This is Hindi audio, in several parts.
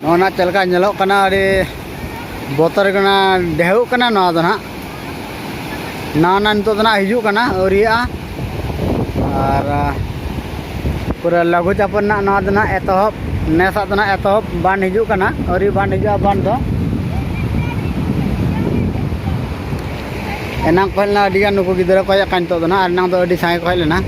नोना चलका नेलो कना अरे बोतर कना देहु कना नोआ दो ना नितो दो ना हिजू कना औरिया और पूरा लघु चापर ना नोआ दो ना एतहब नेसा दो ना एतहब बान हिजू कना औरि बान हिजू बान दो एनांग कहलना अडिगान नुकु गिदरा को याकान तो दो ना एनांग दो अडि सांगे कहलेना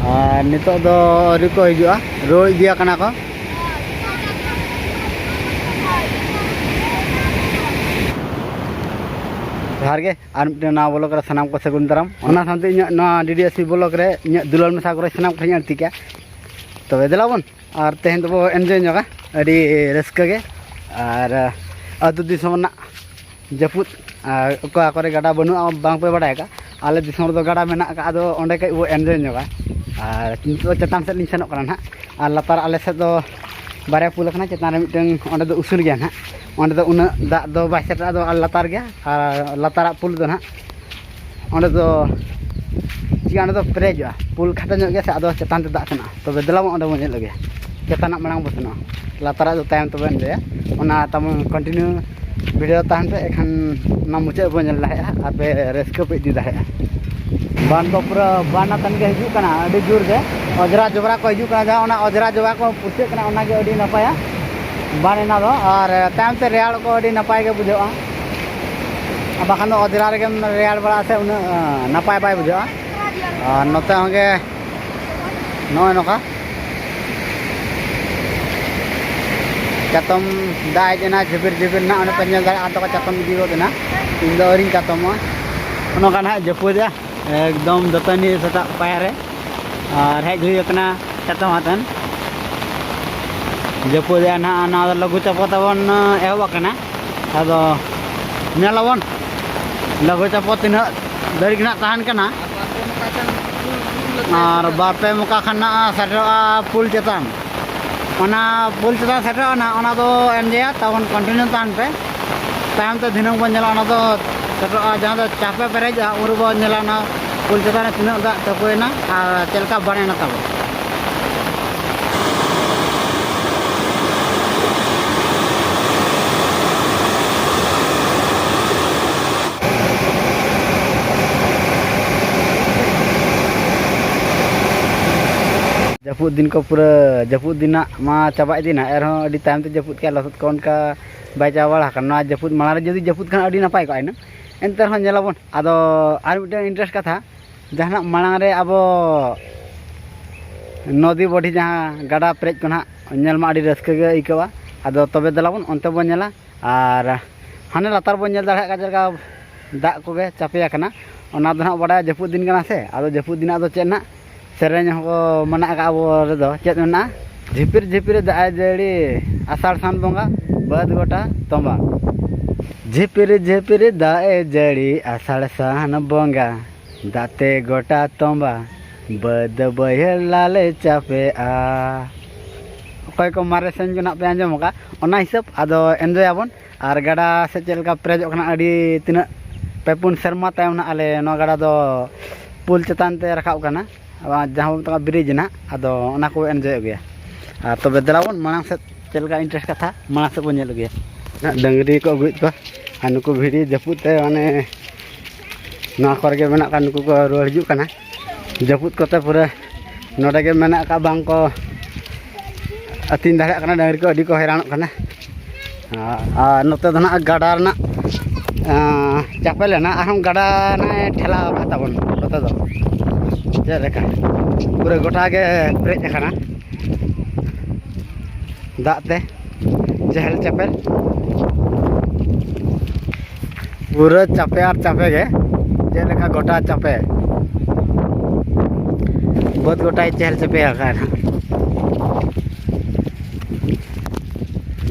और नितो दो औरि को हिजुआ रो इदिया कना को जोहार गे और मिट्टे ना ब्लॉग रे सानाम को सगुन दाराम ओना सानते ना डीडीएसपी ब्लॉग रे दुलार मेसा को सानाम को आरती क्या तबे देलाबन और तेहन तो एनजॉय नगा अडी रस्का गे और अतु दिसम ना जपुत को आकरे गाडा बनु बांग पे बडाय का आले दिसम दो गाडा मेना का आदो ओंडे के वो एनजॉय नगा और तो चतान से लिन सेनक ना और लतार आले से दो बारे पुल कना चतान रे मिटन ओंडे दो उसूल गया ना ओंडे दो उना दा दो बासेटा दो लतार गया और लतार पुल दो ना ओंडे दो चिगान दो प्रेजवा पुल खाता ᱧᱚᱜ गया से आदो चतान ते दा सेना तबे देलाम ओंडे बो नेल गया चतान मांग बसना लतार दो तायम तबे दे ओना तम कंटिन्यू वीडियो ताहन पे एखन ना मुचे बो नेल लाया आपे रेस्को पे दी दाया बान को पूरा बाना तन के हिजू कना अडी जोर गे अजरा जबरा को हिजू कना ओना अजरा जबरा को पुसे कना ओना गे अडी नपाया बान एना दो और तायम ते रेयाल को अडी नपाय गे बुझोआ बाखान दो अजरा रे रेयाल बड़ा से उन नपाय बाय बुझोआ और नोते होगे नय नका चातम दाय जना झिबिर झिबिर ना ओने पेंजल दा आतो का चातम दिगो देना इन दो रिंग चातम ओनो काना जपुदिया एकदम दतनी सता पायरे और हेज हुई कना चातम हातन जपुदिया ना ना लघु चपतवन एहवा कना आदो नेलावन लघु चपत तिना दरिक ना ताहन कना और बापे मुका खना सटरा पुल चतान ओना पुल चतान सटरा ना ओना दो एनजया तवन कंटिन्यू तान पे तायम तो दिनम बन जला ओना दो सटरा जहां दो चापे पेरेज उरबो नेला ना पुल चतान तिना दा तकोयना और चलका बनेना तब जपुद दिन को पूरा जपुद दिन मा चाबा दिन एरह अडी टाइम ते जपुद के लसत कोन का बाय चावाड़ा कना जपुद मारे जदी जपुद खान अडी नपाय को आइना एंतर हन जेलाबन आदो आर मिटे इंटरेस्ट कथा जहां मांग रे आबो नदी बॉडी जहां गाडा प्रेज को ना नेल मा अडी रस्क गे इकवा आदो तबे देलाबन अंते बन नेला और हाने लतार बन नेल दाड़ा का जरगा दा को गे चापेया कना ओना दो ना बड़ा जपुद दिन कना से आदो जपुद दिन आदो चेना सेरेñ हो मना का अब रेदो चेत मेना झिपिर झिपिर दाय जड़ी आषाढ़ सान बंगा बद गोटा तंबा झिपिर झिपिर दाय जड़ी आषाढ़ सान बंगा दाते गोटा तंबा बद बहर लाले चापे आ कोई को मारे सेन जो ना पे आंजम का ओना हिसाब आदो एनजॉय आबन और गाडा से चलका प्रेज कना अडी तिना पेपुन शर्मा तायम ना आले नो गाडा दो पुल चतान ते रखाव कना जहाँ तक ब्रिज ना अदो ओना को एनजॉय गया तबे देलाबन मांग से चलका इंटरेस्ट कथा मांग से को नेल गया डंगरी को गुज को नुकु भिड़ी जपुत ते माने ना कर के मेना का नुकु को रो हिजु कना जपुत कोते पूरा नोडे के मेना का बांग को अतिन दाड़ा कना डंगरी को अडी को हैरान कना नोते दना गाडा ना चापेले ना आरम गाडा ना ठेला खाताबन कोते दो जेलेका पूरा गोटा के प्रेज खाना दाते चहल चपेल पूरा चापे और चापे गे जेलेका गोटा चापे बहुत गोटा चहल चपे खाना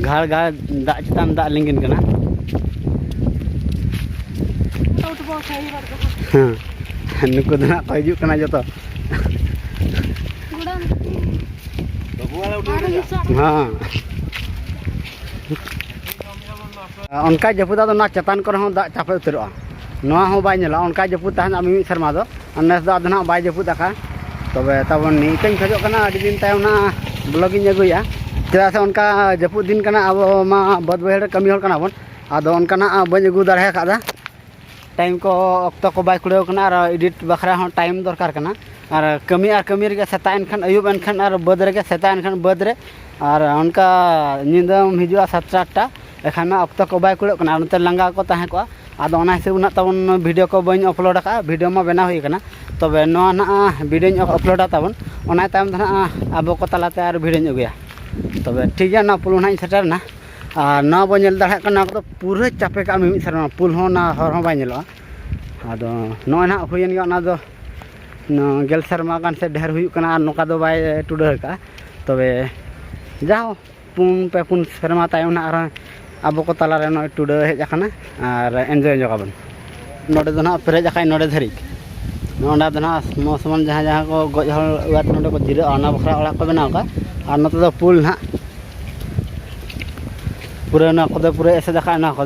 घाड़ घाड़ दा चतान दा लिंगिन कना हाँ नुकु दना को हिजू कना जतो हाँ उनका जपुदा तो ना चतान को दा चापे उतरवा नवा हो बाय नेला उनका जपुद तहन आमी शर्मा दो नेस दो आदना बाय जपुद आका तबे तबन निकन खजो कना अडी दिन तायम ना ब्लॉगिंग अगुया चेदा से उनका जपुद दिन कना अब मा बद बहर कमी हल कना बन आदो उनका ना बन अगू दाड़े का टाइम को अक्तो को बाय कुड़े कना और एडिट बखरा हो टाइम दरकार कना और कमी रे सेता एनखान अयुब एनखान और बद रे सेता एनखान बद रे और उनका निंदम हिजुआ 7-8टा एखान में अक्तो को बाय कुड़े कना नते लंगा को ताहे को आदो ओना हिसाब ना तबन वीडियो को बन अपलोड का वीडियो मा बना हुई कना तबे नोआ ना वीडियो अपलोड तबन ओना तायम ना अब को तलाते और वीडियो अगुया तबे ठीक है ना पुल ना सेटर ना और ना बो नेल दाड़ा कना को पूरा चापे का मिमी सरना पुल हो ना हर हो बाय नेलो आदो नोय ना हुयन गया ना दो गेल शर्मा गान से ढेर हुई कना नोका दो बाय टुडर का तबे जाओ पुन पे पुन शर्मा तायम ना और अब को तला रे नोय टुडर हेज आकना और एन्जॉय जगाबन नोडे दो ना पेरेज आकाय नोडे धरी नोडा दो ना मौसम जहां जहां को गज हल उत नोडे को जिरा आना बखरा ओड़ा को बनाव का और नोते दो पुल ना पूरा ना को पूरा ऐसे देखा ना को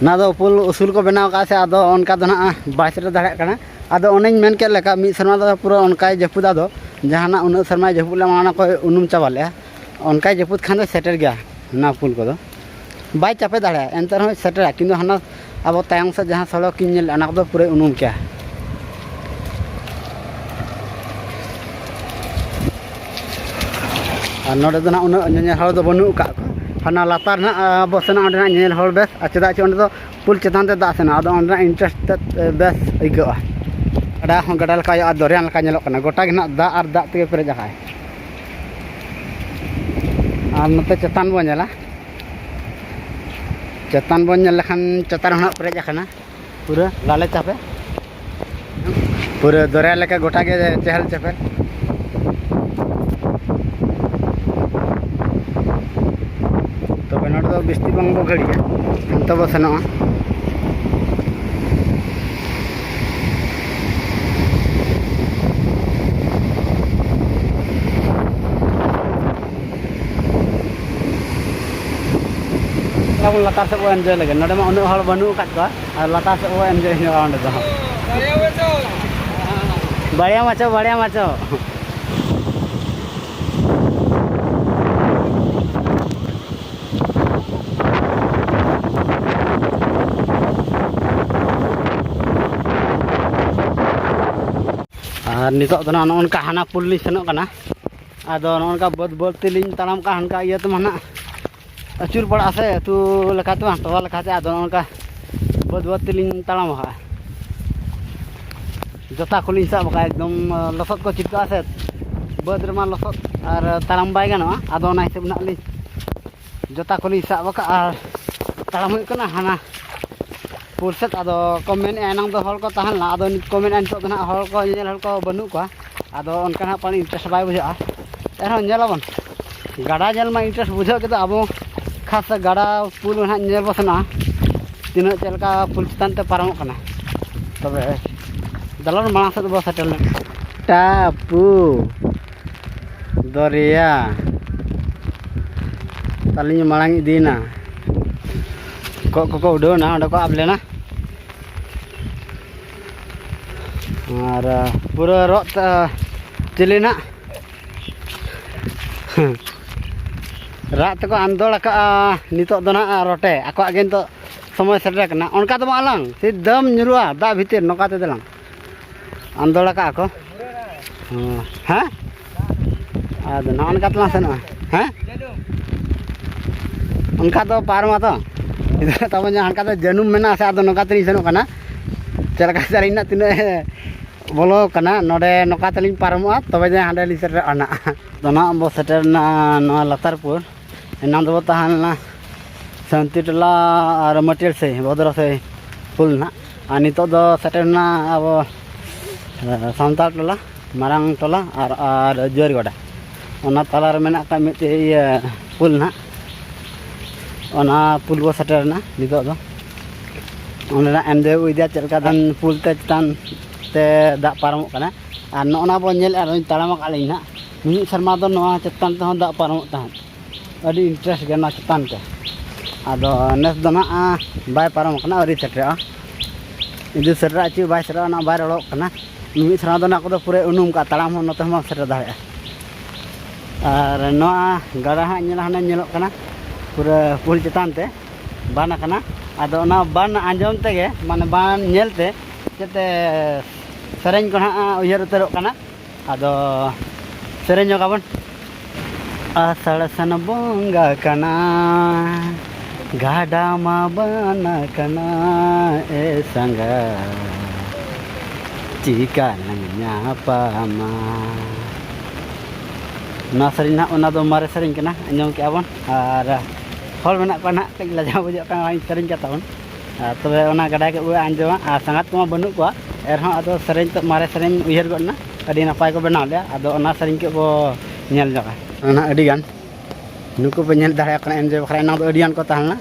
ना दो पुल उसूल को बनाव का से आदो उनका दो ना बास रे दाड़ा कना आदो ओनेñ मेन के लेका मी शर्मा दो पूरा उनका जपुदा दो जहाना उन शर्मा जपुला माना को उनुम चावाले उनका जपुद खान सेटर गया ना पुल को बाय चापे दाड़ा एंतर हो सेटर किंतु हाना अब तायम से जहां सड़क किन नेल अना को पूरे उनुम क्या और नोडे दो ना उन नेल हल दो बनु का हाना लातार ना बसना ओंडे ना नेल हल बेस चेदा चे ओंडे दो पुल चेतान ते दा सेना आदो ओंडे ना इंटरेस्ट बेस इको अडा हो गडा लका या दरिया लका नेलो कना गोटा गे ना दा और दा ते पेरे जाखाय और नते चेतान बो नेला चेतान बो नेल लखान चेतान होना पेरे जाखना पूरा लाले चापे पूरा दरिया लका गोटा गे चहल चपे तो बिस्ती बंग बो घड़ी तो बो सनो लातार से एनजॉय लगे नोडे मा उन हल बनू का और लातार से एनजॉय ओंडे दो बढ़िया माचो और नितो तो नोनका हाना पुल ली सेनो कना आदो नोनका बद बद तिलिन तालाम का हनका इया तो माना अचुर पड़ा से तू लका तो टोवा लका ते आदो नोनका बद बद तिलिन तालाम हा जोता खुली सब का एकदम लसत को चिपका से बद रमा लसत और तालाम बाय गानो आदो ना हिसाब ना ली जोता खुली सब का और तालाम हुई कना हाना पुल से आदो कमेंट एनांग दो हल को तहन ला आदो कमेंट एन तो ना हल को नेल हल को बनु को आदो उनका ना पानी इंटरेस्ट बाय बुझा एरहो नेलाबन गाड़ा नेल मा इंटरेस्ट बुझा के अब खास गाड़ा पुल ना नेल बसना तीन चलका पुल चितान ते पारम कना तबे दलन मांग से बस सेटल टापू दरिया तालिन मांग इदीना को उड़ो ना ओंडे को आबले ना और पूरा रत चिली ना रात को आंदोल का नितो दो ना रोटे आको अगेन तो समय सेटर कना उनका तो आलंग सिद्धम नुरुआ दा भीतर नोका ते दलंग आंदोल का को हां आदो ना उनका तला सेनो हां उनका तो पारमा तो तब जहाँ का जनुम में से आदो नोका तली सेनो कना चलका चारिना तिना बोलो कना नोडे नोका तली पारमोआ तबे जे हांडे ली सेटर आना दोना बो सेटर ना नो लतारपुर एना दो तहाना शांति टोला और मटेल से भद्र से पुल ना और नितो दो सेटर ना अब सान्ताल टोला मारांग टोला और जुआरगोडा ओना तला रे मेना का मिते पुल ना ओना पुल बो सेटर ना नितो दो ओना एंदे उइदा चलका दान पुल ते चतान ते दा पारमो कना और नोना बो नेल आर ताड़ाम काली ना मी शर्मा दो नोआ चतान ते दा पारमो तान अडी इंटरेस्ट गे ना चतान ते आदो नेस दो ना बाय पारमो कना अरी सेटरा इदु सेटरा ची बाय सेटरा ना बाय रोड़ो कना मी शर्मा दो ना को पूरे उनुम का ताड़ाम हो नते हम सेटर दाड़े और नोआ गाड़ा हाँ नेलोक कना पूरा पुल चेतान ते बान कना आदो ना बान आंजम तेगे माने बान नेलते चेते सेरेंज को हाँ उयहर उतरोक कना आदो सेरेंज गाबन आषाढ़ सन बोंगा कना गाड़ा मा बाना कना ए संगा चिका न्यापामा ना सरिन ना ओना दो मारे सरिन कना आंजम के आबन और हॉल मेना को ना कई लजा बुझा का सरिन का तबन तबे ओना गाड़ा के उए आंजम आ संगात को बनु को एरह आदो सरिन तो मारे सरिन उयहर गना अडी नपाय को बनाव ले आदो ओना सरिन के बो नेल जगा ओना अडी गान नुको पे नेल दाड़ा कना एनजे बखरा ना दो अडियान को ताहना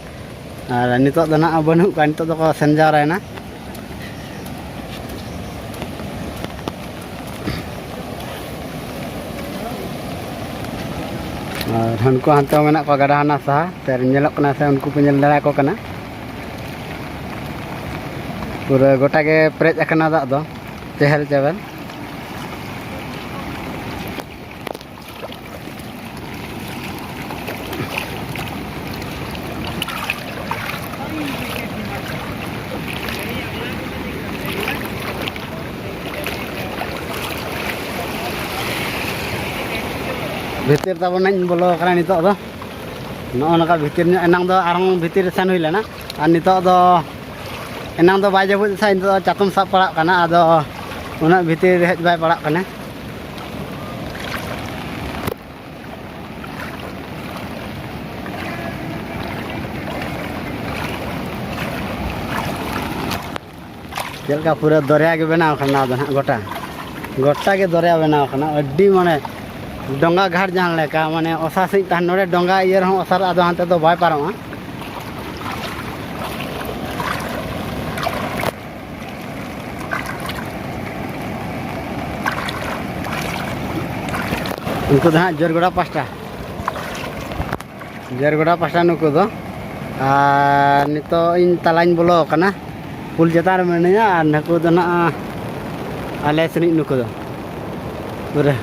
और नितो दो ना बनु का नितो दो को संजारायना और उनको हांतो मेना को गाड़ा ना सा तर नेलक कना से उनको पे नेल दाड़ा को कना पूरा गोटा के प्रेज अकना दाग दो चहल चहल भीतर तब बोलो नित नौका भीतर एनांग आरंग भीतर सेन हुई लेना और नित एनांग बै जबूद सा नित चातम सब पड़ा आदो उना भीतर हेज बै पड़ा चलका पूरा दरिया के बनाव गोटा गोटा के दरिया बनाव अड्डी माने डोंगा घाट जान लेका माने ओसा सही तहन नोडे डोंगा इयर हो ओसार आदो हांते तो बाय पारोमा उनको दा जरगोड़ा पास्टा नुको दो आ नितो इन तलाइन बोलो कना पुल चेतान मेनिया और नुको दो ना आले सनी नुको दो पूरा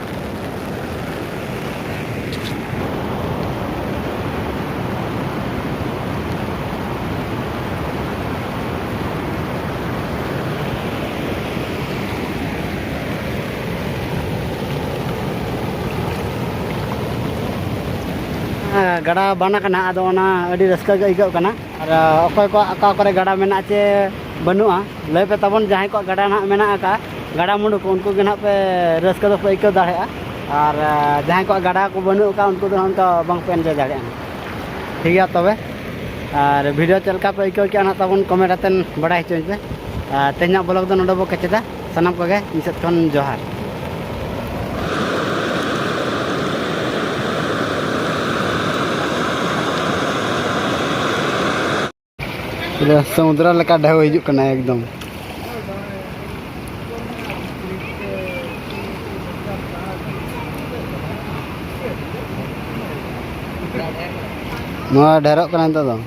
गाड़ा बना कना आदो ना अडी रस्का गे इको कना और अकोय को अका करे गाड़ा मेना चे बनुआ लय पे तबन जहां को गाड़ा ना मेना का गाड़ा मुंड को उनको के ना पे रस्का दो पे इको दाड़े और जहां को गाड़ा को बनु का उनको तो उनका बंग पे एंजॉय दाड़े ठीक है तबे और वीडियो चलका पे इको के ना तबन कमेंट आतन बड़ा हिचोय पे तेना ब्लॉग दो नडो बो कचदा सनम को गे इसेत खन जोहार समुद्र लेका ढेव हिजुक कना एकदम नोआ ढेरोक कना तो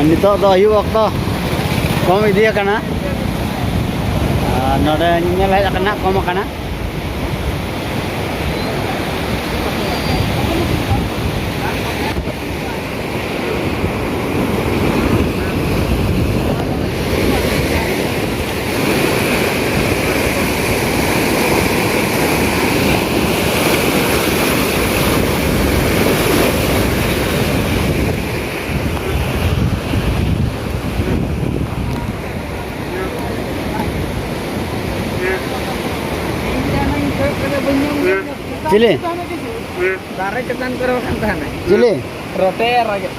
नितो दो अयु वक्त कम इदी कना नोडे नेल हेज कना कम कना Cili? Tarik ketan karo kan tahana. Cili? Roter aja.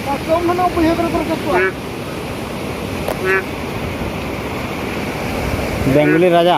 Pakom mana punya terus. Bengali Raja.